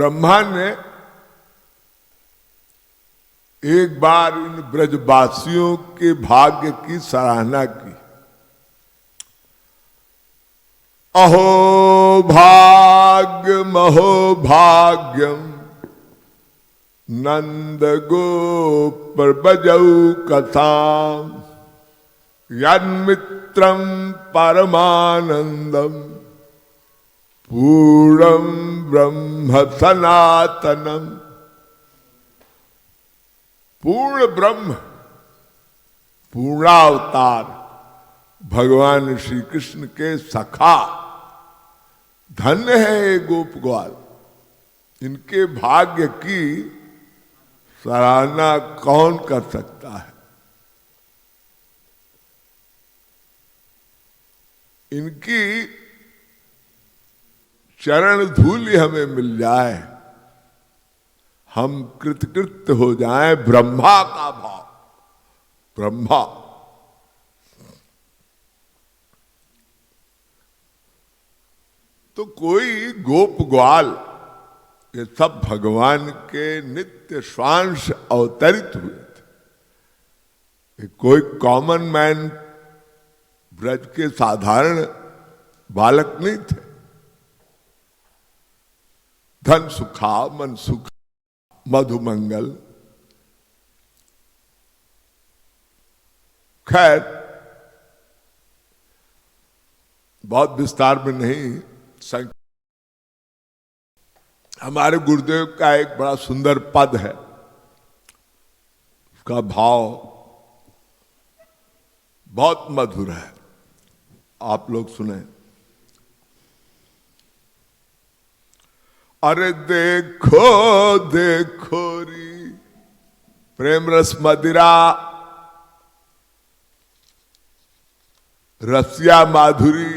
ब्रह्मा ने एक बार इन ब्रजवासियों के भाग्य की सराहना की। अहो भाग्यम अहो भाग्यम नंद गोप बजौ कथा यन्मित्रम परमानंदम पूर्णम ब्रह्म सनातनम। पूर्ण ब्रह्म, पूर्णावतार भगवान श्री कृष्ण के सखा, धन्य है ये गोप ग्वाल। इनके भाग्य की सराहना कौन कर सकता है। इनकी चरण धूलि हमें मिल जाए, हम कृतकृत्य हो जाएं। ब्रह्मा का भाव, ब्रह्मा तो कोई गोप ग्वाल, ये सब भगवान के नित्य स्वांश अवतरित हुए थे। ये कोई कॉमन मैन, ब्रज के साधारण बालक नहीं थे। धन सुखा मन सुखा मधुमंगल। खैर बहुत विस्तार में नहीं, हमारे गुरुदेव का एक बड़ा सुंदर पद है, उसका भाव बहुत मधुर है, आप लोग सुने। अरे देखो देखो री प्रेम रस मदिरा रसिया माधुरी,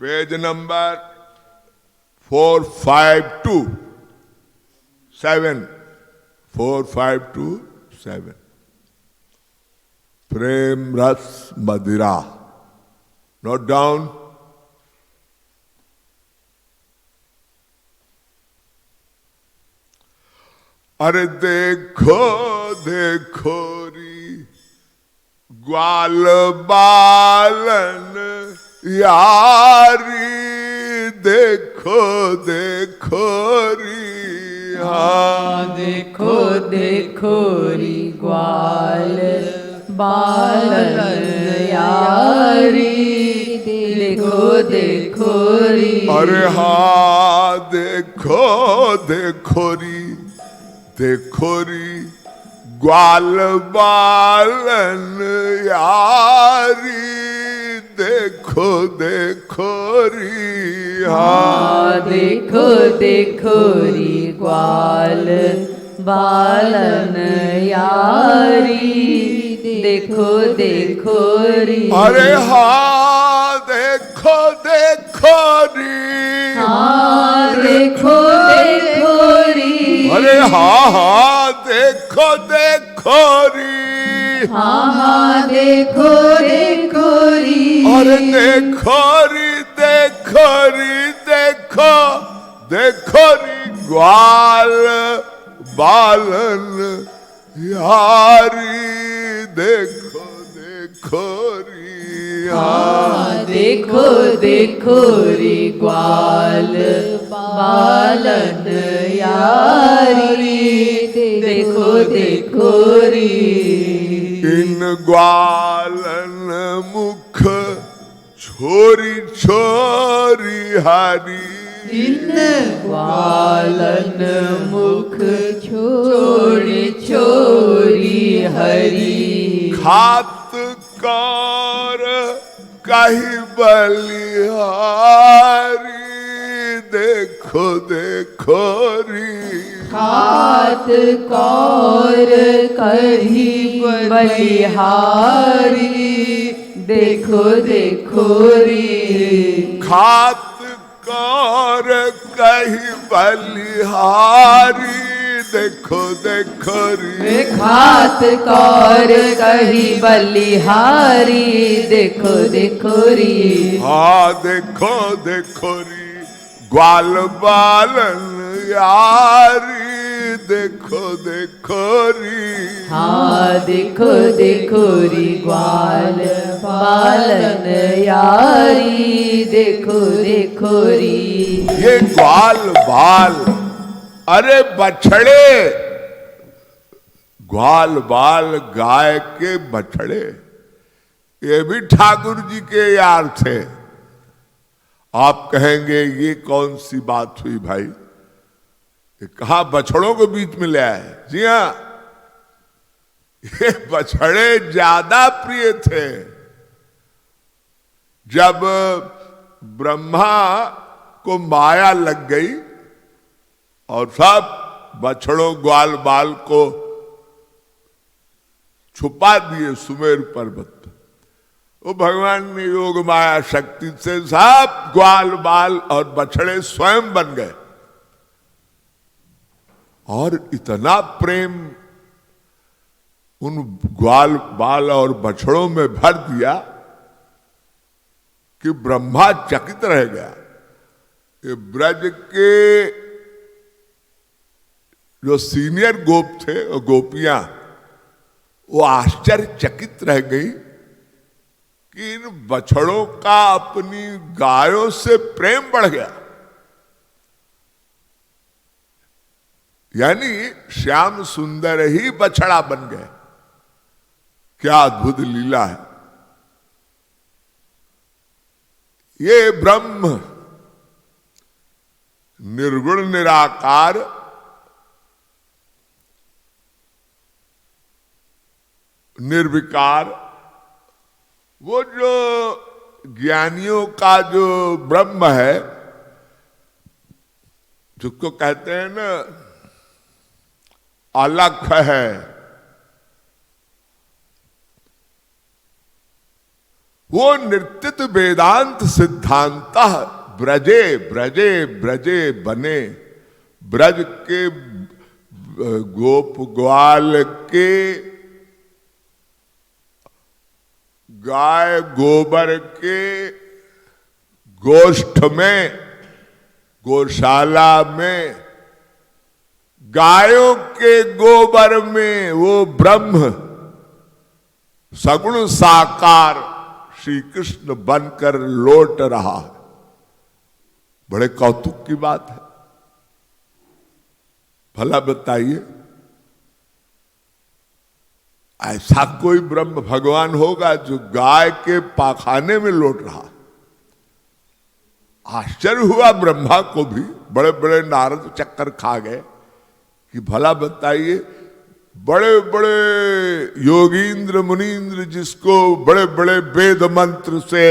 पेज नंबर 452 7 प्रेम रस मदिरा। Note down. अरे देखो देखो री ग्वाल बालन यारी, देखो देखो री। हाँ देखो देखो री ग्वाल बालन यारी, देखो देखो री। अरे हाँ देखो देखो री, देखो री ग्वाल बालन यारी, देखो देखो री। हाँ देखो देखो री ग्वाल बालन यारी, देखो देखो री। अरे हाँ देखो देखो री। हाँ देखो देखो री। अरे हाँ देखो देखो री। हाँ देखो देखो री। अरे देखो री देखो री, देखो देखो री ग्वाल बालन यारी, देखो देखो री। हाँ देखो देखो री ग्वाल बालन यारी, देखो देखो री। इन ग्वालन मुख छोरी छोरी हरी, इन ग्वालन मुख छोरी छोरी हरी। खात कार कही बलिहारी, देखो देखो री। खात कौर कही बलिहारी, देखो देखो री। खात कार कही बलिहारी, देखो देखो री। खात कौर कही बलिहारी, देखो देखो री। हाँ देखो देखो री ग्वाल बालन यारी देखो देखो री। हाँ देखो देखो री ग्वाल बालन यारी देखो देखो री। ये ग्वाल बाल, अरे बछड़े, ग्वाल बाल गाय के बछड़े, ये भी ठाकुर जी के यार थे। आप कहेंगे ये कौन सी बात हुई भाई, ये कहा बछड़ों के बीच में ले आए? जी हां, ये बछड़े ज्यादा प्रिय थे। जब ब्रह्मा को माया लग गई और सब बछड़ों ग्वाल बाल को छुपा दिए सुमेर पर्वत पर, वो भगवान ने योग माया शक्ति से सब ग्वाल बाल और बछड़े स्वयं बन गए और इतना प्रेम उन ग्वाल बाल और बछड़ों में भर दिया कि ब्रह्मा चकित रह गया। ये ब्रज के जो सीनियर गोप थे और गोपियां, वो आश्चर्यचकित रह गई कि इन बछड़ों का अपनी गायों से प्रेम बढ़ गया। यानी श्याम सुंदर ही बछड़ा बन गए। क्या अद्भुत लीला है। ये ब्रह्म निर्गुण निराकार निर्विकार, वो जो ज्ञानियों का जो ब्रह्म है, जिसको कहते हैं ना अलख है, वो निर्तित वेदांत सिद्धांत ब्रजे ब्रजे ब्रजे बने। ब्रज के गोप ग्वाल के गाय गोबर के गोष्ठ में, गौशाला में, गायों के गोबर में वो ब्रह्म सगुण साकार श्री कृष्ण बनकर लौट रहा है। बड़े कौतुक की बात है। भला बताइए, ऐसा कोई ब्रह्म भगवान होगा जो गाय के पाखाने में लौट रहा? आश्चर्य हुआ ब्रह्मा को भी। बड़े बड़े नारद चक्कर खा गए कि भला बताइए, बड़े बड़े योगींद्र मुनींद्र जिसको बड़े बड़े वेद मंत्र से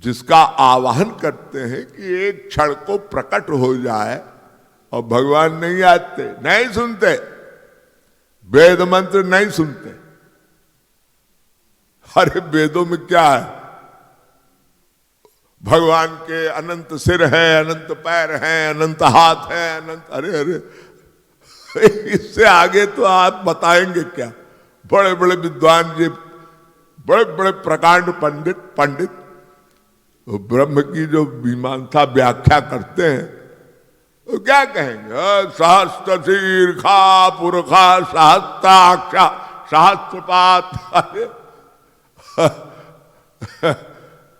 जिसका आवाहन करते हैं कि एक क्षण को प्रकट हो जाए, और भगवान नहीं आते, नहीं सुनते, वेद मंत्र नहीं सुनते। अरे वेदों में क्या है? भगवान के अनंत सिर है, अनंत पैर हैं, अनंत हाथ है, अनंत, अरे अरे इससे आगे तो आप बताएंगे क्या? बड़े बड़े विद्वान जी, बड़े बड़े प्रकांड पंडित ब्रह्म की जो मीमांसा व्याख्या करते हैं, तो क्या कहेंगे? सहस्त्र शीर्षा पुरखा सहस्त्राक्ष सहस्त्रपात,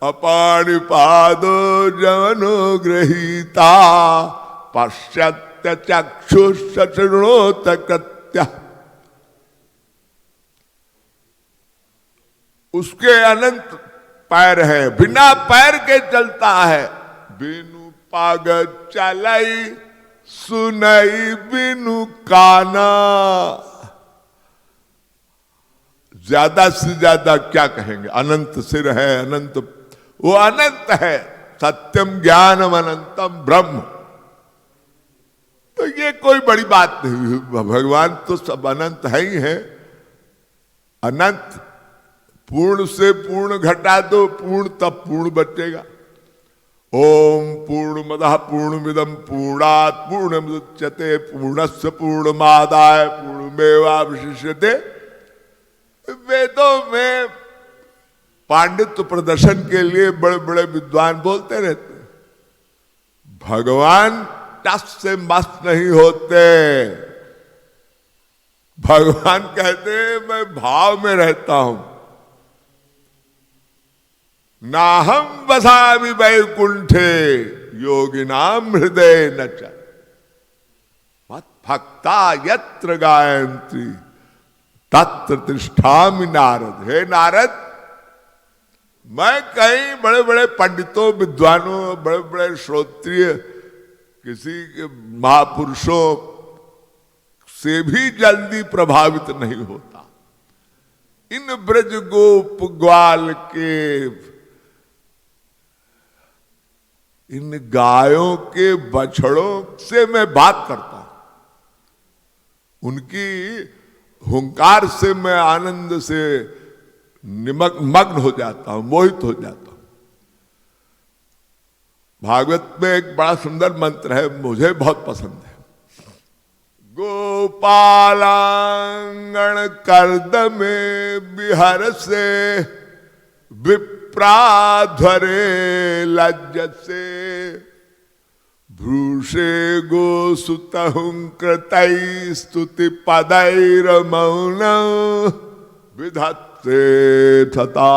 अपाणिपादो जवनो गृहीता पश्यत्य चक्षुषृणोत कृत्य। उसके अनंत पैर है, बिना पैर के चलता है। बिनु पाग चलाई सुनई बिनु काना। ज्यादा से ज्यादा क्या कहेंगे? अनंत सिर है, अनंत, वो अनंत है। सत्यम ज्ञानम अनंतम ब्रह्म। तो ये कोई बड़ी बात नहीं। भगवान तो सब अनंत है ही है। अनंत पूर्ण से पूर्ण घटा दो, पूर्ण तब पूर्ण बचेगा। ओम पूर्णमदः पूर्णमिदं पूर्णात् पूर्णमुदच्यते पूर्णस्य पूर्णमादाय पूर्णमेवावशिष्यते। वेदों में पांडित्य प्रदर्शन के लिए बड़े बड़े विद्वान बोलते रहते हैं, भगवान टस से मस्त नहीं होते। भगवान कहते मैं भाव में रहता हूं। नाहम वसामि वैकुंठे योगिनाम हृदय न च मत भक्ता यत्र गायन्ति तत्र तिष्ठामि नारद। हे नारद, मैं कई बड़े बड़े पंडितों, विद्वानों, बड़े बड़े श्रोत्रिय, किसी के महापुरुषों से भी जल्दी प्रभावित नहीं होता। इन ब्रज गोप ग्वाल के, इन गायों के बछड़ों से मैं बात करता हूं। उनकी हुंकार से मैं आनंद से मग्न हो जाता हूं, मोहित हो जाता हूं। भागवत में एक बड़ा सुंदर मंत्र है, मुझे बहुत पसंद है। गोपालांगण कर्द में विहर से विप्राध्वरे लज्ज से भ्रूषे गोसुतहुं कृतै स्तुति पदैर मौन विधत्ते तथा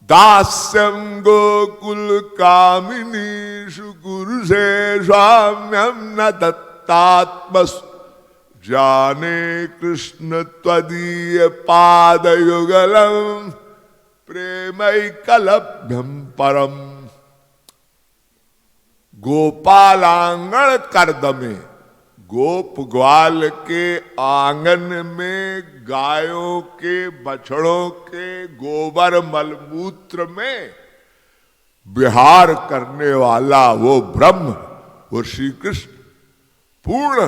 दास्यं गोकुल कामिनीषु कुरुषे स्वाम्यं न दत्तात्मस् जाने कृष्ण त्वदीय पादयुगलम् प्रेमैकलभ्यं परम। गोपालांगण कर्द में, गोप ग्वाल के आंगन में गायों के बछड़ों के गोबर मलमूत्र में विहार करने वाला वो ब्रह्म, वो श्री कृष्ण पूर्ण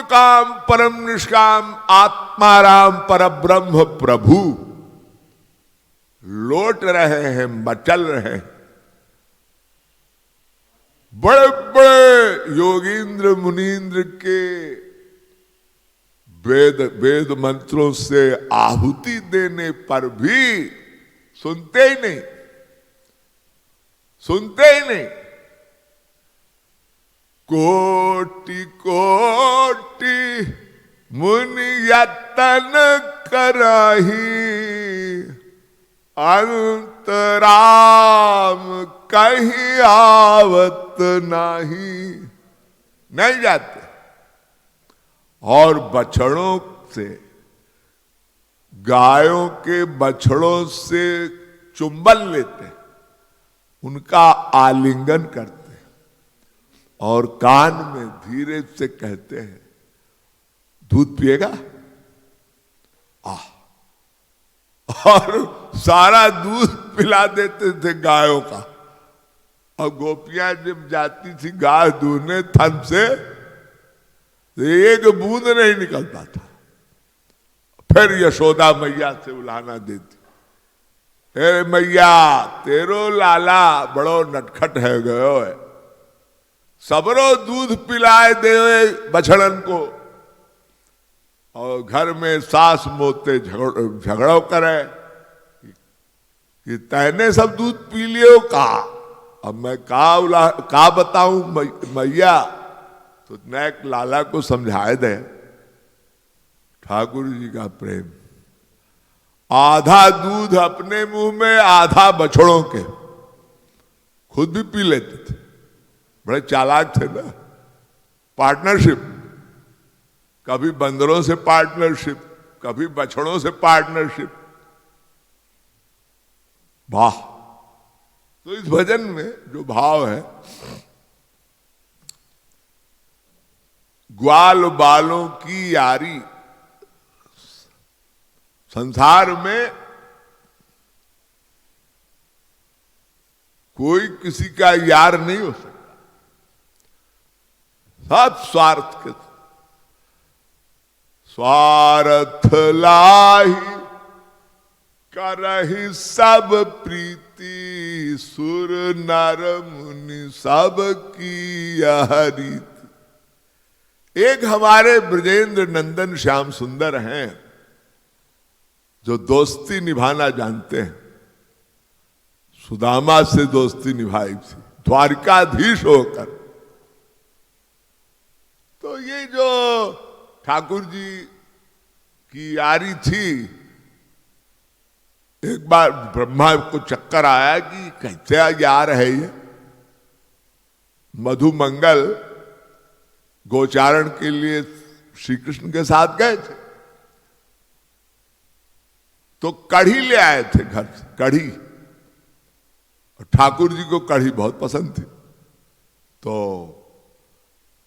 काम परम निष्काम आत्माराम परब्रह्म प्रभु लौट रहे हैं, मचल रहे हैं। बड़े बड़े योगींद्र मुनींद्र के वेद मंत्रों से आहुति देने पर भी सुनते ही नहीं, सुनते ही नहीं। कोटि कोटि मुनि यतन कराही अंतराम कहीं आवत नहीं जाते। और बछड़ों से, गायों के बछड़ों से चुंबन लेते, उनका आलिंगन करते और कान में धीरे से कहते हैं दूध पिएगा। और सारा दूध पिला देते थे गायों का। और गोपियां जब जाती थी गाय दूधने थन से, तो एक बूंद नहीं निकलता था। फिर यशोदा मैया से बुलाना देती, अरे मैया तेरो लाला बड़ो नटखट है गयो है, सबरो दूध पिलाए दे बछड़न को। और घर में सास मोते झगड़ो करे कि तैने सब दूध पी लियो का। अब मैं का बताऊं मैया, तो नैक लाला को समझाए दे। ठाकुर जी का प्रेम, आधा दूध अपने मुंह में, आधा बछड़ों के, खुद भी पी लेते थे। बड़े चालाक थे ना। पार्टनरशिप, कभी बंदरों से पार्टनरशिप, कभी बछड़ों से पार्टनरशिप। वाह। तो इस भजन में जो भाव है, ग्वाल बालों की यारी, संसार में कोई किसी का यार नहीं हो सकता, सब स्वार्थ के। स्वार्थ लाही करहि सब प्रीति, सुर नर मुनि सब की यह रीति। एक हमारे ब्रजेंद्र नंदन श्याम सुंदर हैं जो दोस्ती निभाना जानते हैं। सुदामा से दोस्ती निभाई थी द्वारिकाधीश होकर। तो ये जो ठाकुर जी की यारी थी, एक बार ब्रह्मा को चक्कर आया कि कैसे यार है ये। मधुमंगल गोचारण के लिए श्री कृष्ण के साथ गए थे, तो कढ़ी ले आए थे घर से, कढ़ी। और ठाकुर जी को कढ़ी बहुत पसंद थी, तो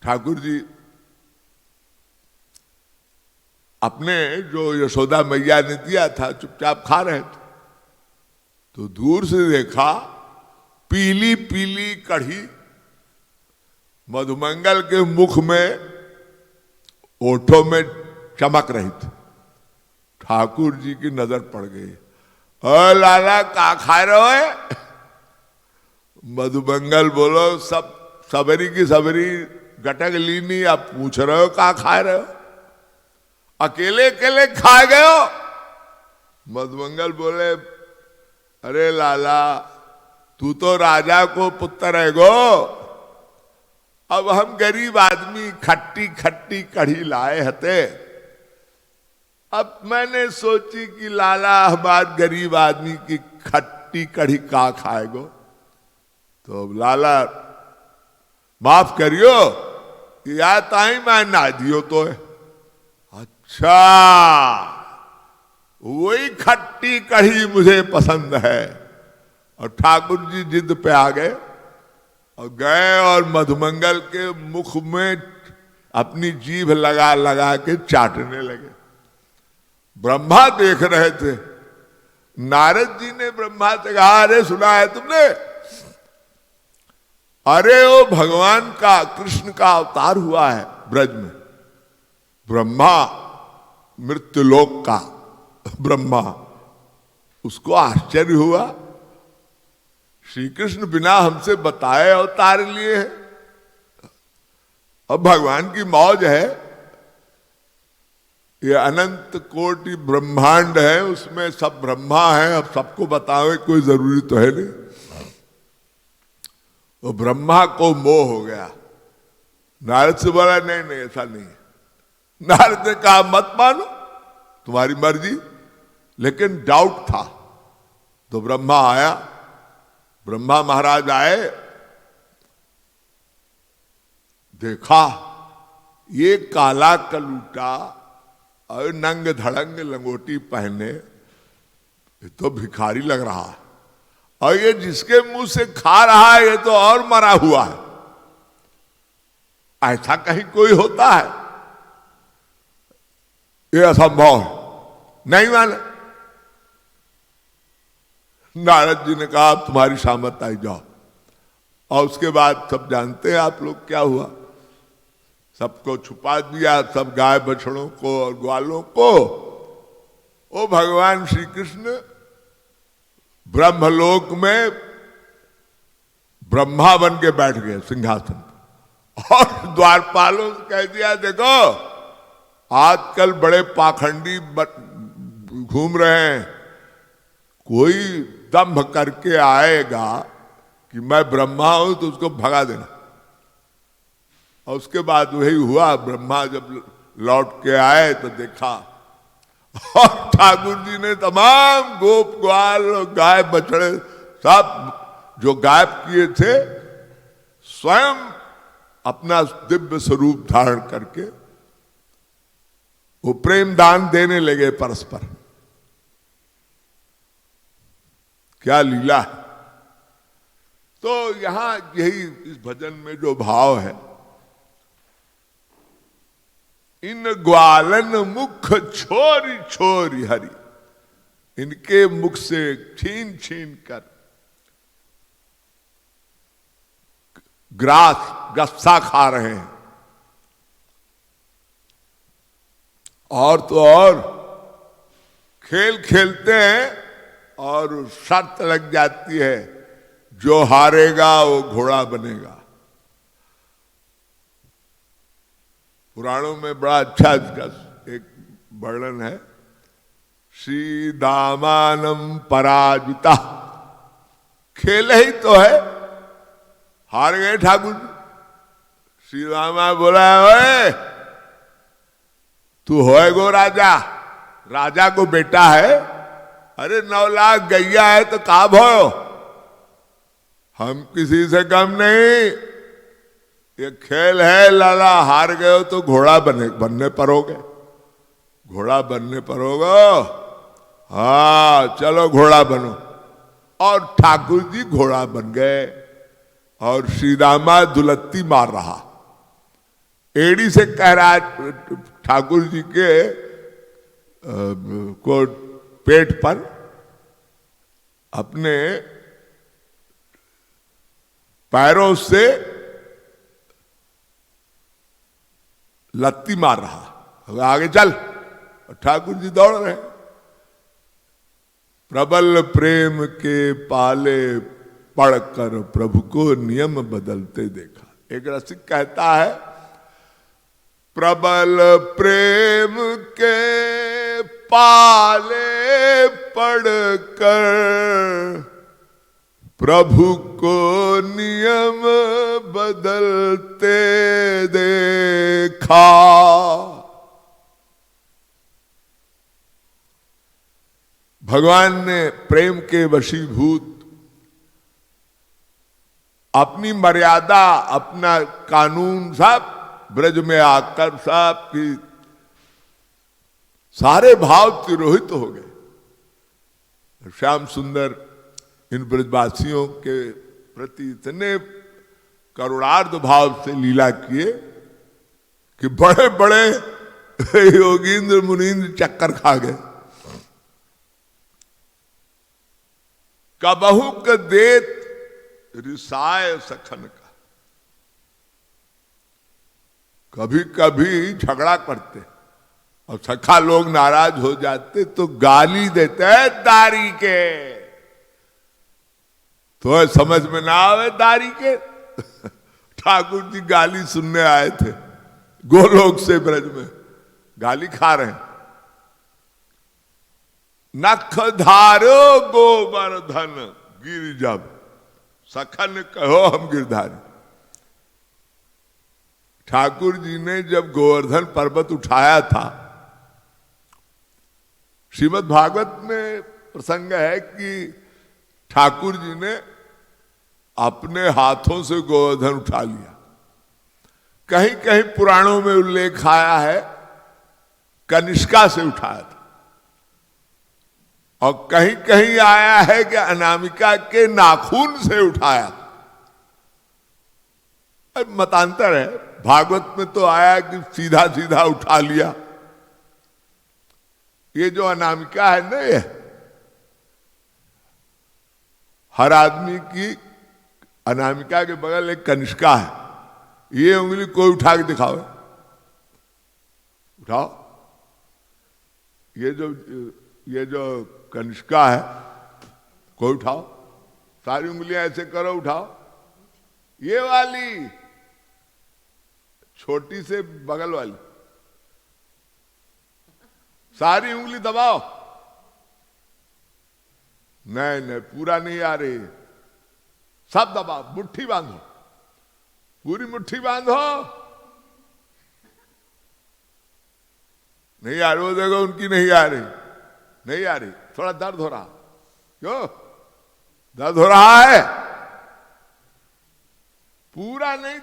ठाकुर जी अपने जो यशोदा मैया ने दिया था चुपचाप खा रहे थे। तो दूर से देखा पीली पीली कढ़ी मधुमंगल के मुख में, ओठों में चमक रही थी। ठाकुर जी की नजर पड़ गई। ओ लाला का खा रहे हो? मधुमंगल बोलो सब सबरी की सबरी गटक लीनी, आप पूछ रहे हो का खा रहे हो? अकेले अकेले खा गए हो? मधुमंगल बोले अरे लाला तू तो राजा को पुत्र है गो, अब हम गरीब आदमी खट्टी खट्टी कढ़ी लाए हते। अब मैंने सोची कि लाला हमारे गरीब आदमी की खट्टी कढ़ी का खाएगो, तो लाला माफ करियो या ताई मैं ना दियो तो है। अच्छा वही खट्टी कढ़ी मुझे पसंद है। और ठाकुर जी जिद पे आ गए और गए और मधुमंगल के मुख में अपनी जीभ लगा लगा के चाटने लगे। ब्रह्मा देख रहे थे। नारद जी ने ब्रह्मा से कहा अरे सुना है तुमने, अरे वो भगवान का कृष्ण का अवतार हुआ है ब्रज में। ब्रह्मा मृत्युलोक का ब्रह्मा, उसको आश्चर्य हुआ, श्री कृष्ण बिना हमसे बताए अवतार लिए है। अब भगवान की मौज है, ये अनंत कोटि ब्रह्मांड है, उसमें सब ब्रह्मा है, अब सबको बतावे कोई जरूरी तो है नहीं। वो ब्रह्मा को मोह हो गया। नारद से बोला नहीं नहीं ऐसा नहीं है। नारद ने कहा मत मानो तुम्हारी मर्जी, लेकिन डाउट था। तो ब्रह्मा आया, ब्रह्मा महाराज आए, देखा ये काला कलूटा और नंग धड़ंग लंगोटी पहने, ये तो भिखारी लग रहा है, और ये जिसके मुंह से खा रहा है ये तो और मरा हुआ है। ऐसा कहीं कोई होता है? ये असंभव है, नहीं माने। नारद जी ने कहा तुम्हारी सामत आई जाओ। और उसके बाद सब जानते हैं आप लोग क्या हुआ, सबको छुपा दिया, सब गाय बछड़ों को और ग्वालों को। ओ भगवान श्री कृष्ण ब्रह्मलोक में ब्रह्मा बन के बैठ गए सिंहासन पर, और द्वारपालों से कह दिया देखो आजकल बड़े पाखंडी घूम रहे हैं, कोई दंभ करके आएगा कि मैं ब्रह्मा हूं तो उसको भगा देना। और उसके बाद वही हुआ, ब्रह्मा जब लौट के आए तो देखा, और ठाकुर जी ने तमाम गोप ग्वाल गाय बछड़े सब जो गायब किए थे स्वयं अपना दिव्य स्वरूप धारण करके वो प्रेम दान देने लगे परस्पर। क्या लीला है। तो यहां यही इस भजन में जो भाव है, इन ग्वालन मुख छोरी छोरी हरि, इनके मुख से छीन छीन कर ग्रास गस्सा खा रहे हैं। और तो और खेल खेलते हैं और शर्त लग जाती है जो हारेगा वो घोड़ा बनेगा। पुराणों में बड़ा अच्छा इसका एक वर्णन है, श्री दामानम पराजिता खेल ही तो है। हार गए ठाकुर जी। श्री रामा बोला, ओए तू होए गो राजा, राजा को बेटा है, अरे 9 लाख गैया है तो का भयो, हम किसी से कम नहीं, ये खेल है लाला, हार गए हो तो घोड़ा बनने परोगे, घोड़ा बनने परोगे, हाँ चलो घोड़ा बनो। और ठाकुर जी घोड़ा बन गए और श्री रामा दुलत्ती मार रहा, एड़ी से कह रहा ठाकुर जी के को पेट पर अपने पैरों से लत्ती मार रहा, आगे चल। ठाकुर जी दौड़ रहे। प्रबल प्रेम के पाले पढ़कर प्रभु को नियम बदलते देखा। एक रसिक कहता है, प्रबल प्रेम के पाले पढ़कर प्रभु को नियम बदलते देखा। भगवान ने प्रेम के वशीभूत अपनी मर्यादा, अपना कानून सब ब्रज में आकर सब की सारे भाव तिरोहित हो गए। श्याम सुंदर इन ब्रजवासियों के प्रति इतने करुणार्ध भाव से लीला किए कि बड़े बड़े योगींद्र मुनींद्र चक्कर खा गए। कबहू का देत रिसाय सखन का, कभी कभी झगड़ा करते और सखा लोग नाराज हो जाते तो गाली देते हैं दारी के, तो समझ में ना आवे दारी के। ठाकुर जी गाली सुनने आए थे गोलोक से ब्रज में, गाली खा रहे हैं। नख धारो गोवर्धन गिर जब, सखन कहो हम गिरधारी। ठाकुर जी ने जब गोवर्धन पर्वत उठाया था, श्रीमद् भागवत में प्रसंग है कि ठाकुर जी ने अपने हाथों से गोवर्धन उठा लिया। कहीं कहीं पुराणों में उल्लेख आया है कनिष्का से उठाया था, और कहीं कहीं आया है कि अनामिका के नाखून से उठाया था। मतांतर है, भागवत में तो आया कि सीधा सीधा उठा लिया। ये जो अनामिका है ना, ये हर आदमी की अनामिका के बगल एक कनिष्का है, ये उंगली कोई उठा के दिखाओ, उठाओ। ये जो कनिष्का है कोई उठाओ, सारी उंगलियां ऐसे करो, उठाओ। ये वाली छोटी से बगल वाली सारी उंगली दबाओ। नहीं नहीं, पूरा नहीं आ रही, सब दबाओ, मुट्ठी बांधो, पूरी मुट्ठी बांधो। नहीं आ रही, वो देखो उनकी नहीं आ रही, नहीं आ रही, थोड़ा दर्द हो रहा। क्यों दर्द हो रहा है? पूरा नहीं,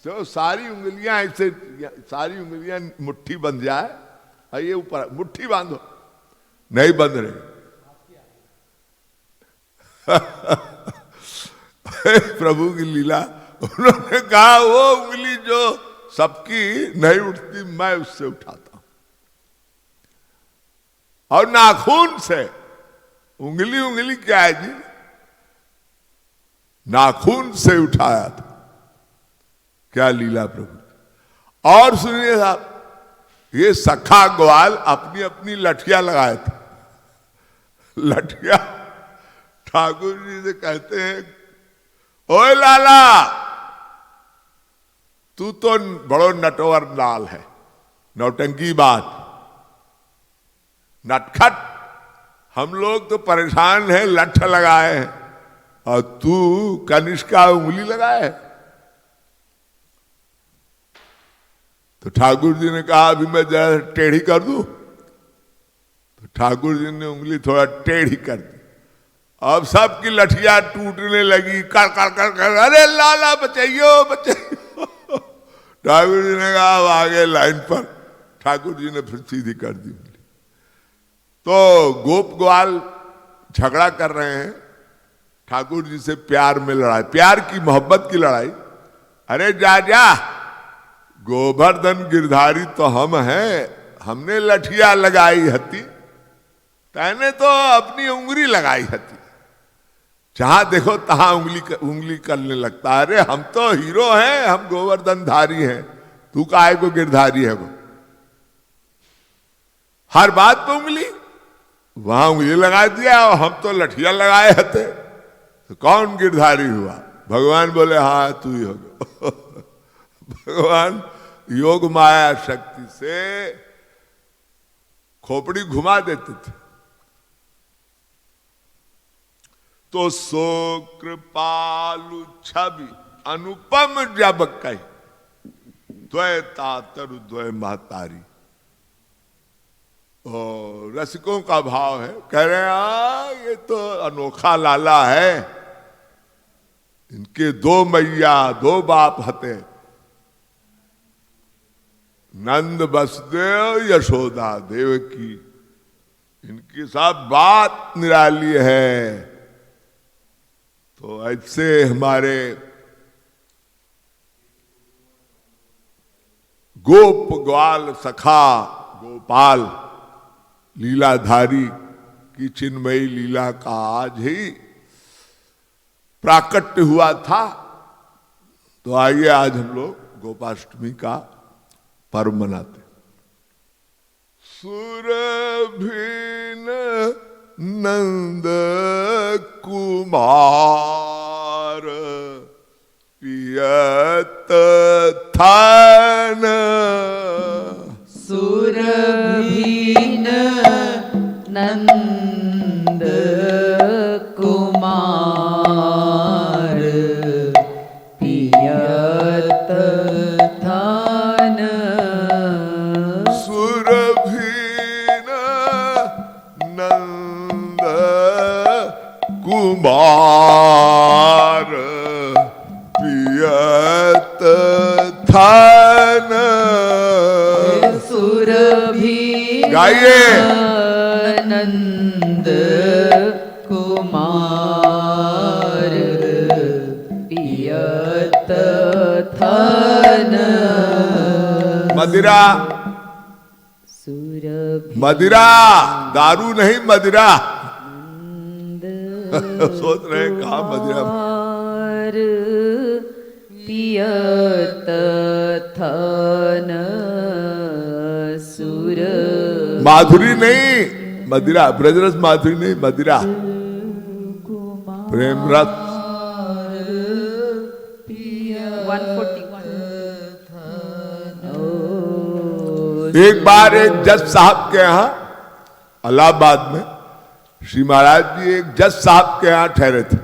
तो सारी उंगलियां ऐसे, सारी उंगलियां मुट्ठी बंध जाए, और ये ऊपर मुट्ठी बांधो, नहीं बंध रही। प्रभु की लीला। उन्होंने कहा वो उंगली जो सबकी नहीं उठती, मैं उससे उठाता हूं। और नाखून से, उंगली उंगली क्या है जी, नाखून से उठाया था। क्या लीला प्रभु। और सुनिए साहब, ये सखा ग्वाल अपनी अपनी लठिया लगाए थे। लठिया ठाकुर जी से कहते हैं, ओए लाला तू तो बड़ो नटवर लाल है, नौटंकी बात, नटखट, हम लोग तो परेशान हैं, लठ लगाए हैं, और तू कनिष्का उंगली लगाए। तो ठाकुर जी ने कहा अभी मैं जरा टेढ़ी कर दूं। तो ठाकुर जी ने उंगली थोड़ा टेढ़ी कर दी। अब सबकी लठियां टूटने लगी, कर कर कर कर, अरे लाला बचाइयो बचाइयो। ठाकुर जी ने कहा अब आगे लाइन पर। ठाकुर जी ने फिर सीधी कर दी उंगली। तो गोप ग्वाल झगड़ा कर रहे हैं, ठाकुर जी से प्यार में लड़ाई, प्यार की मोहब्बत की लड़ाई। अरे जा जा, गोवर्धन गिरधारी तो हम हैं, हमने लठिया लगाई हती, तैने तो अपनी उंगली लगाई हती। जहां देखो तहां उंगली करने लगता है। अरे हम तो हीरो हैं, हम गोवर्धन धारी हैं, तू काहे को गिरधारी है। वो हर बात पे उंगली, वहां उंगली लगा दिया और हम तो लठिया लगाए हते, तो कौन गिरधारी हुआ। भगवान बोले हाँ तू ही होगा। भगवान योग माया शक्ति से खोपड़ी घुमा देते थे। तो सो कृपालु छवि अनुपम जब कही, द्वय तातर द्वय महतारी। और रसिकों का भाव है, कह रहे हैं ये तो अनोखा लाला है, इनके दो मैया दो बाप हते, नंद वसुदेव यशोदा देवकी, इनकी सब बात निराली है। तो ऐसे हमारे गोप ग्वाल सखा गोपाल लीलाधारी की चिन्मयी लीला का आज ही प्राकट्य हुआ था। तो आइए आज हम लोग गोपाष्टमी का पर्व मनाते। सुरभिन नंद कुमार पियत थान, सुरभिन नंद कुमार पियत थान, सुरभिन नंद कुमार पियत थान। सुरभि गाइए नंद कुमार पियत थान। मदिरा, सुरभि मदिरा, दारू नहीं मदिरा। सोच रहे हैं कहा मदिरा। पियत थान सुर, माधुरी नहीं मदिरा, ब्रजरस माधुरी नहीं मदिरा, प्रेम रस। 141। एक बार एक जज साहब के यहाँ इलाहाबाद में श्री महाराज जी एक जज साहब के यहाँ ठहरे थे,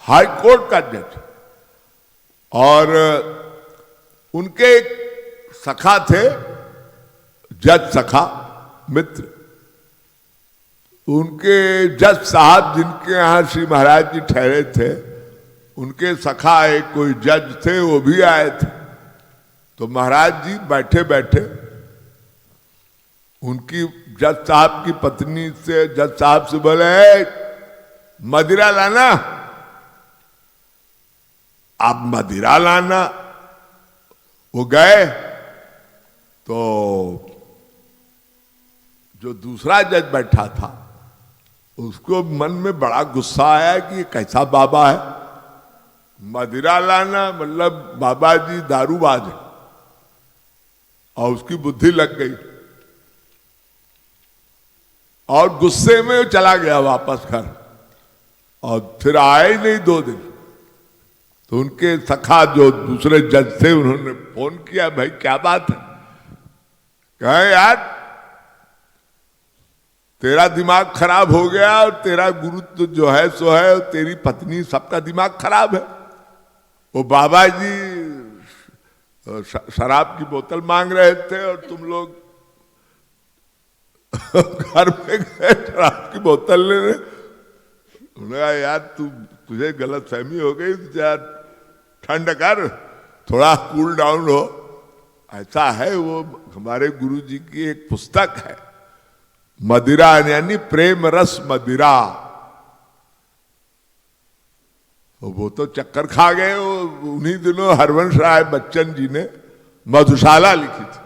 हाई कोर्ट का जज। और उनके एक सखा थे, जज सखा मित्र। उनके जज साहब जिनके यहाँ श्री महाराज जी ठहरे थे, उनके सखा एक कोई जज थे, वो भी आए थे। तो महाराज जी बैठे बैठे उनकी जज साहब की पत्नी से, जज साहब से बोले मदिरा लाना। आप मदिरा लाना। वो गए तो जो दूसरा जज बैठा था उसको मन में बड़ा गुस्सा आया कि ये कैसा बाबा है, मदिरा लाना मतलब बाबा जी दारूबाज है। और उसकी बुद्धि लग गई और गुस्से में वो चला गया वापस घर, और फिर आए ही नहीं 2 दिन। तो उनके सखा जो दूसरे जज थे उन्होंने फोन किया, भाई क्या बात है। कहे यार तेरा दिमाग खराब हो गया और तेरा गुरु तो जो है सो है, और तेरी पत्नी, सबका दिमाग खराब है। वो बाबा जी शराब की बोतल मांग रहे थे और तुम लोग घर में गए शराब की बोतल लेने। उन्होंने कहा यार तुझे गलत फहमी हो गई, यार ठंड कर, थोड़ा कूल डाउन हो। ऐसा है, वो हमारे गुरु जी की एक पुस्तक है, मदिरा यानी प्रेम रस मदिरा। वो तो चक्कर खा गए। उन्हीं दिनों हरवंश राय बच्चन जी ने मधुशाला लिखी थी।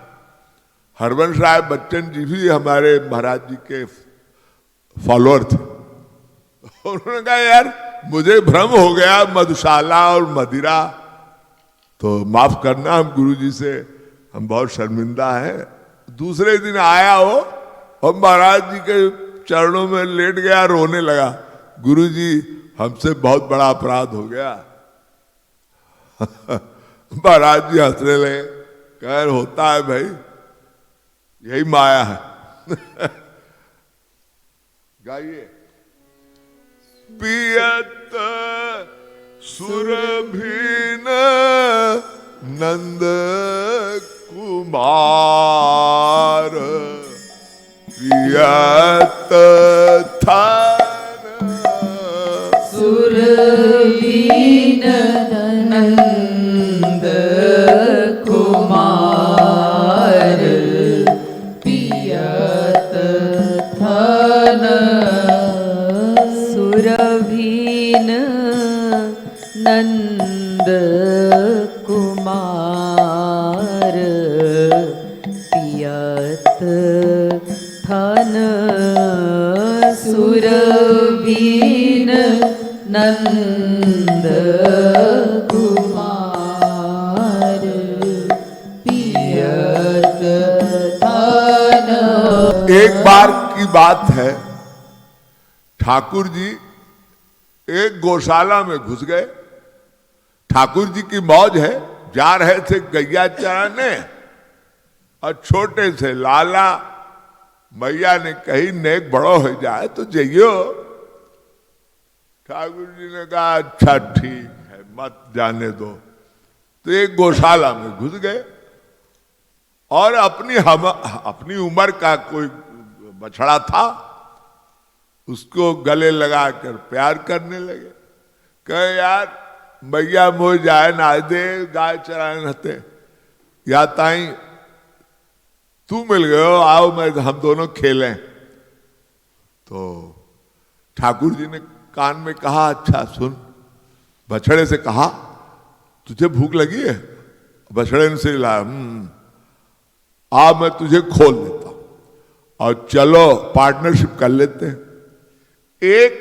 हरवंश राय बच्चन जी भी हमारे महाराज जी के फॉलोअर थे। उन्होंने कहा यार मुझे भ्रम हो गया मधुशाला और मदिरा, तो माफ करना, हम गुरु जी से हम बहुत शर्मिंदा हैं। दूसरे दिन आया वो और महाराज जी के चरणों में लेट गया, रोने लगा, गुरु जी हमसे बहुत बड़ा अपराध हो गया। महाराज जी हंसने लगे, कह होता है भाई, यही माया है। गाइए। पियत सुरभीन नंद कुमार, पियत थान सुरवीन नंद कुमार, पियत थान सुरवीन नंद कुमार, पियत थान सुरवीन नंद कुमार, पियत थान। एक बार की बात है, ठाकुर जी एक गौशाला में घुस गए। ठाकुर जी की मौज है, जा रहे थे गैया चराने और छोटे से लाला मैया ने कही नेक बड़ो हो जाए तो जाइयो। ठाकुर जी ने कहा अच्छा ठीक है, मत जाने दो। तो एक गौशाला में घुस गए और अपनी उम्र का कोई बछड़ा था, उसको गले लगाकर प्यार करने लगे। कहे यार मैया मोह जाए ना दे, गाय चराने रहते, या ताई तू मिल गए हो, आओ मैं हम दोनों खेलें। तो ठाकुर जी ने कान में कहा अच्छा सुन, बछड़े से कहा तुझे भूख लगी है? बछड़े ने से लाया, आ मैं तुझे खोल देता हूं और चलो पार्टनरशिप कर लेते हैं। एक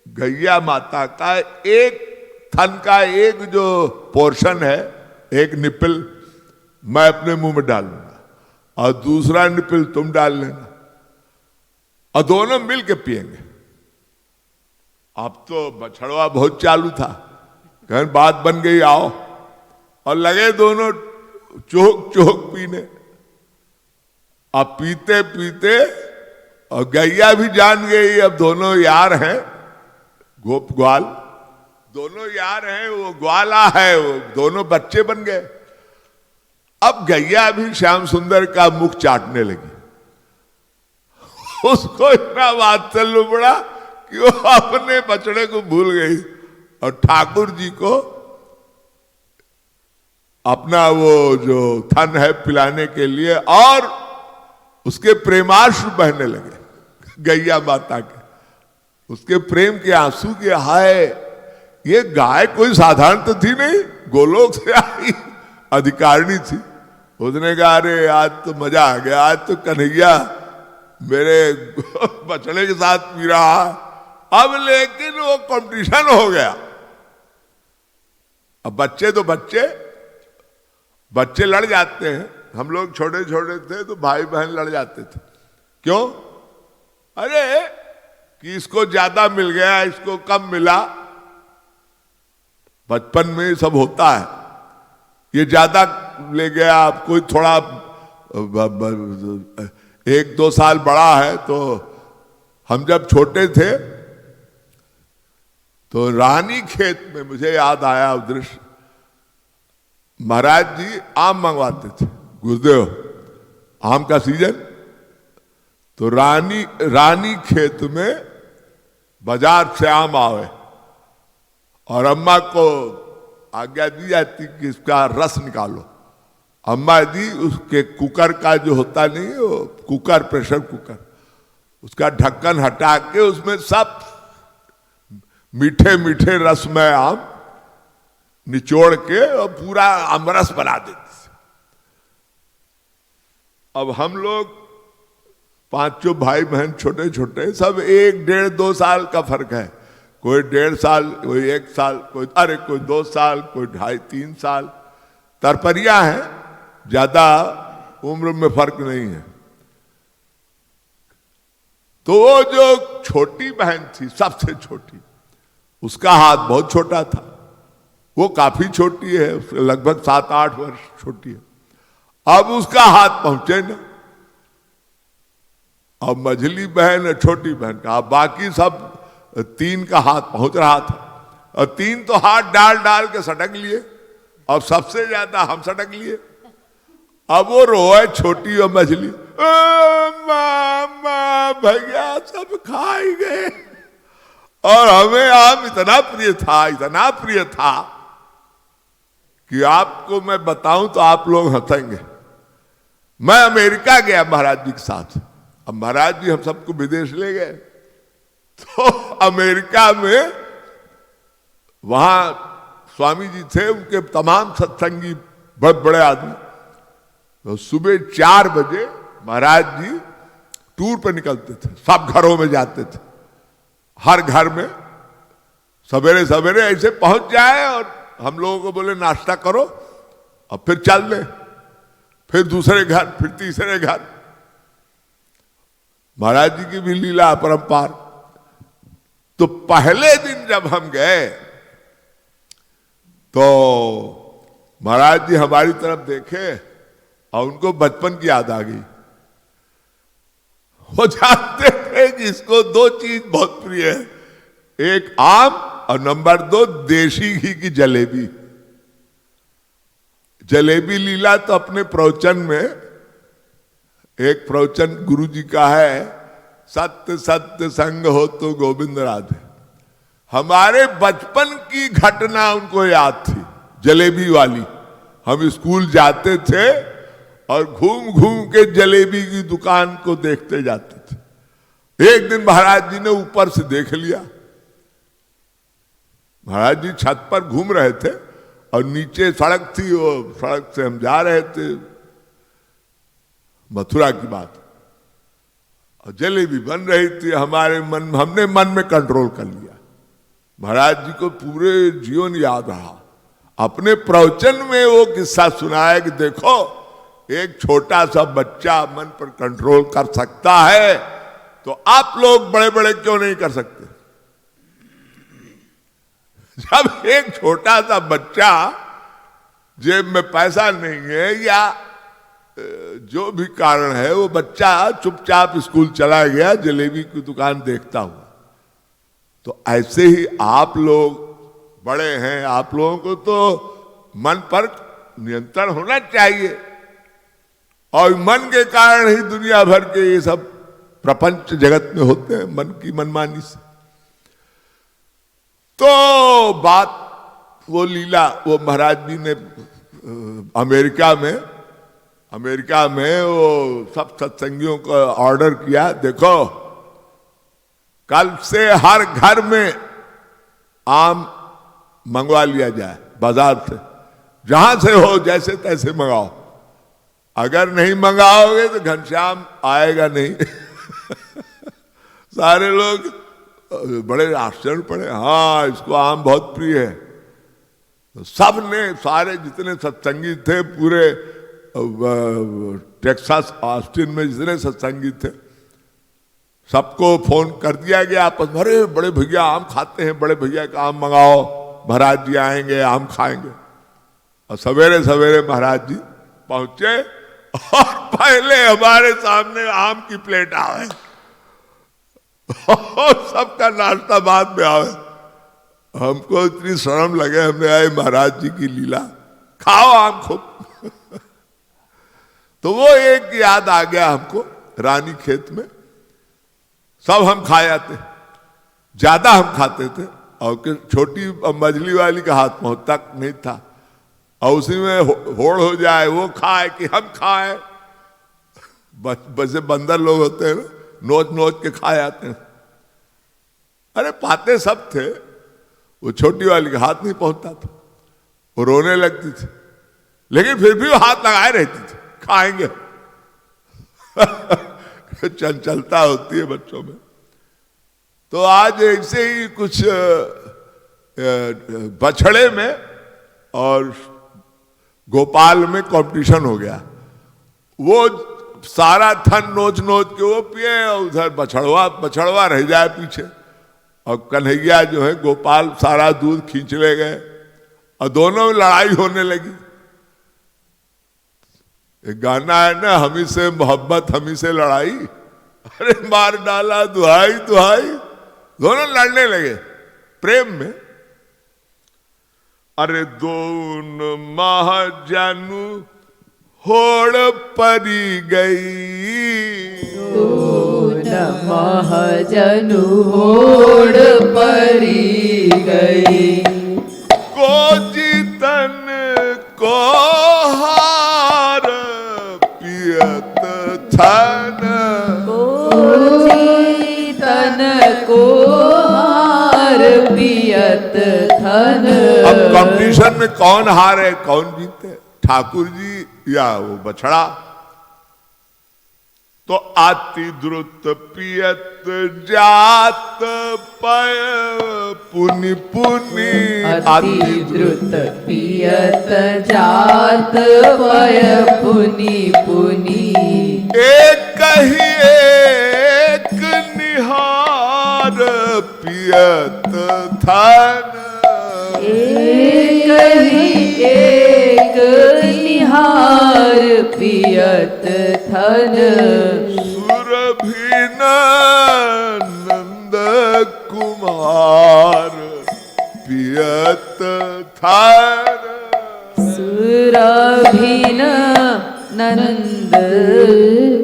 गैया माता का एक थन का एक जो पोर्शन है, एक निपल मैं अपने मुंह में डाल लूंगा और दूसरा निपल तुम डाल लेना और दोनों मिल के पिएंगे। अब तो बछड़वा बहुत चालू था, कहीं बात बन गई, आओ, और लगे दोनों चोक चोक पीने। अब पीते पीते और गैया भी जान गई अब दोनों यार हैं, गोप ग्वाल दोनों यार हैं, वो ग्वाला है, वो दोनों बच्चे बन गए। अब गैया भी श्याम सुंदर का मुख चाटने लगी। उसको इतना वात्सल्य पड़ा कि वो अपने बछड़े को भूल गई और ठाकुर जी को अपना वो जो थन है पिलाने के लिए, और उसके प्रेमाश्रु बहने लगे गैया माता के, उसके प्रेम के आंसू के। हाय ये गाय कोई साधारण तो थी नहीं, गोलोक से आई अधिकारिणी थी। उसने कहा अरे आज तो मजा आ गया, आज तो कन्हैया मेरे बछड़े के साथ पी रहा। अब लेकिन वो कंपटीशन हो गया। अब बच्चे तो बच्चे लड़ जाते हैं। हम लोग छोटे छोटे थे तो भाई बहन लड़ जाते थे। क्यों? अरे कि इसको ज्यादा मिल गया, इसको कम मिला। बचपन में सब होता है, ये ज्यादा ले गया, कोई थोड़ा 1-2 साल बड़ा है तो हम जब छोटे थे तो रानी खेत में, मुझे याद आया वो दृश्य, महाराज जी आम मंगवाते थे। गुरुदेव, आम का सीजन, तो रानी खेत में बाजार से आम आवे और अम्मा को आज्ञा दी जाती कि इसका रस निकालो। अम्मा जी उसके कुकर का जो होता नहीं, वो कुकर, प्रेशर कुकर, उसका ढक्कन हटा के उसमें सब मीठे मीठे रस में आम निचोड़ के और पूरा अमरस बना देती। अब हम लोग पांचों भाई बहन छोटे छोटे, सब 1, 1.5, 2 साल का फर्क है। कोई 1.5 साल, कोई 1 साल, कोई 2 साल, कोई 2.5, 3 साल, तरपरिया है, ज्यादा उम्र में फर्क नहीं है। तो वो जो छोटी बहन थी, सबसे छोटी, उसका हाथ बहुत छोटा था। वो काफी छोटी है, लगभग 7-8 वर्ष छोटी है। अब उसका हाथ पहुंचे ना, अब मझली बहन और छोटी बहन का, अब बाकी सब 3 का हाथ पहुंच रहा था और 3 तो हाथ डाल डाल के सटक लिए और सबसे ज्यादा हम सटक लिए। अब वो रोए छोटी और मछली, मामा भैया सब खा ही गए। और हमें आम इतना प्रिय था कि आपको मैं बताऊं तो आप लोग हंसेंगे। मैं अमेरिका गया महाराज जी के साथ। अब महाराज जी हम सबको विदेश ले गए, तो अमेरिका में वहां स्वामी जी थे, उनके तमाम सत्संगी बहुत बड़े आदमी। तो सुबह 4 बजे महाराज जी टूर पे निकलते थे, सब घरों में जाते थे। हर घर में सवेरे सवेरे ऐसे पहुंच जाए और हम लोगों को बोले नाश्ता करो और फिर चल दे, फिर दूसरे घर, फिर तीसरे घर। महाराज जी की भी लीला अपरंपार। तो पहले दिन जब हम गए तो महाराज जी हमारी तरफ देखे और उनको बचपन की याद आ गई। वो जानते थे कि इसको 2 चीज बहुत प्रिय है, एक आम और नंबर 2 देशी घी की जलेबी। जलेबी लीला तो अपने प्रवचन में, एक प्रवचन गुरु जी का है, सत्य सत्य संग हो तो गोविंद राधे। हमारे बचपन की घटना उनको याद थी, जलेबी वाली। हम स्कूल जाते थे और घूम घूम के जलेबी की दुकान को देखते जाते थे। एक दिन महाराज जी ने ऊपर से देख लिया। महाराज जी छत पर घूम रहे थे और नीचे सड़क थी, वो सड़क से हम जा रहे थे, मथुरा की बात, और जलेबी बन रही थी। हमने मन में कंट्रोल कर लिया। महाराज जी को पूरे जीवन याद रहा। अपने प्रवचन में वो किस्सा सुनाया कि देखो, एक छोटा सा बच्चा मन पर कंट्रोल कर सकता है, तो आप लोग बड़े बड़े क्यों नहीं कर सकते। जब एक छोटा सा बच्चा, जेब में पैसा नहीं है या जो भी कारण है, वो बच्चा चुपचाप स्कूल चला गया जलेबी की दुकान देखता हुआ। तो ऐसे ही आप लोग बड़े हैं, आप लोगों को तो मन पर नियंत्रण होना चाहिए। और मन के कारण ही दुनिया भर के ये सब प्रपंच जगत में होते हैं, मन की मनमानी से। तो बात, वो लीला, वो महाराज जी ने अमेरिका में वो सब सत्संगियों को ऑर्डर किया, देखो कल से हर घर में आम मंगवा लिया जाए बाजार से, जहां से हो जैसे तैसे मंगाओ। अगर नहीं मंगाओगे तो घनश्याम आएगा नहीं। सारे लोग बड़े आश्चर्य पड़े, हाँ इसको आम बहुत प्रिय है। तो सब ने, सारे जितने सत्संगी थे पूरे टेक्सास ऑस्टिन में जितने सत्संगी थे, सबको फोन कर दिया गया आपस में, अरे बड़े भैया आम खाते हैं, बड़े भैया का आम मंगाओ, महाराज जी आएंगे आम खाएंगे। और सवेरे सवेरे महाराज जी पहुंचे और पहले हमारे सामने आम की प्लेट आए। सबका नाश्ता बाद में आवे। हमको इतनी शर्म लगे, हमने आए महाराज जी की लीला, खाओ आम खूब। तो वो एक याद आ गया हमको, रानी खेत में सब हम खा जाते, ज्यादा हम खाते थे, और छोटी मछली वाली का हाथ पहुंच तक नहीं था, और उसी में होड़ हो जाए, वो खाए कि हम खाए। बसे बंदर लोग होते हैं ना, नोच नोच के खा जाते हैं। अरे पाते सब थे, वो छोटी वाली का हाथ नहीं पहुंचता था, वो रोने लगती थी, लेकिन फिर भी वो हाथ लगाए रहती थी, खाएंगे। चंचलता होती है बच्चों में। तो आज ऐसे ही कुछ बछड़े में और गोपाल में कंपटीशन हो गया। वो सारा थन नोच नोच के वो पिए, और उधर बछड़वा रह जाए पीछे, और कन्हैया जो है गोपाल सारा दूध खींच ले गए, और दोनों में लड़ाई होने लगी। एक गाना है ना, हमी से मोहब्बत हमी से लड़ाई, अरे मार डाला दुहाई दुहाई, दोनों लड़ने लगे प्रेम में। अरे दोनों महाजानु होड़ परी गई, दोनों महाजनु होड़ परी गई, को जीतन को हार पियत थन, को जीतन को हार पियत थन। अब कंपटीशन में कौन हारे कौन जीते, ठाकुर जी या वो बछड़ा? तो आति द्रुत पियत जात पय पुनि पुनि, अति द्रुत पियत जात पय पुनि पुनि, एक ही एक निहार पियत थन, एक ही एक निहार पियत थन, सुरभि नंद कुमार पियत थन, सुरभिन नंद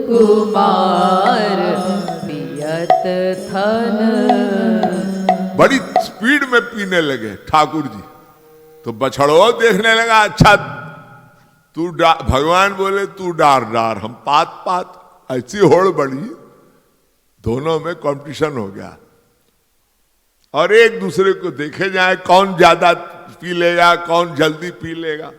कुमार पियत थन। बड़ी स्पीड में पीने लगे ठाकुर जी। तो बछड़ो देखने लगा, अच्छा तू भगवान बोले तू डार डार, हम पात पात, ऐसी होड़ बढ़ी, दोनों में कंपटीशन हो गया। और एक दूसरे को देखे जाए कौन ज्यादा पी लेगा, कौन जल्दी पी लेगा।